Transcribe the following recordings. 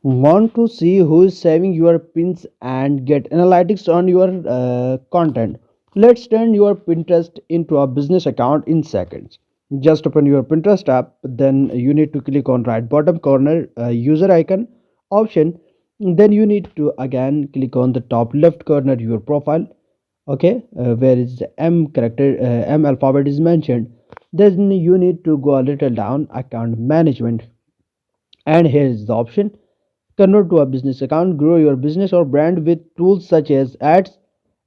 Want to see who is saving your pins and get analytics on your content? Let's turn your Pinterest into a business account in seconds. Just open your Pinterest app, then you need to click on right bottom corner user icon option. Then you need to again click on the top left corner your profile. Okay, where is the M character, M alphabet is mentioned. Then you need to go a little down account management, and here is the option: convert to a business account. Grow your business or brand with tools such as ads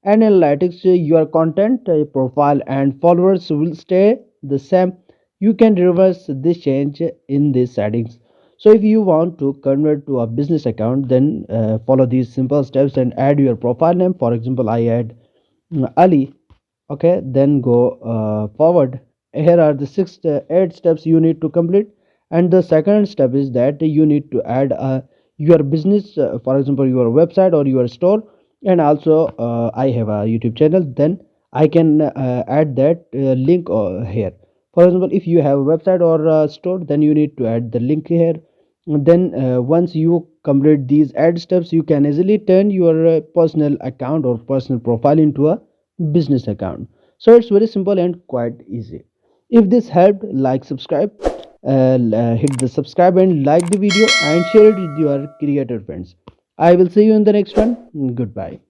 and analytics. Your content, profile, and followers will stay the same. You can reverse this change in these settings. So, if you want to convert to a business account, then follow these simple steps and add your profile name. For example, I add Ali. Okay, then go forward. Here are the 8 steps you need to complete. And the second step is that you need to add your business, for example your website or your store. And also I have a YouTube channel, then I can add that link here. For example, if you have a website or a store, then you need to add the link here. And then once you complete these add steps, you can easily turn your personal account or personal profile into a business account. So it's very simple and quite easy. If this helped, like, subscribe, hit the subscribe and like the video and share it with your creator friends. I will see you in the next one. Goodbye.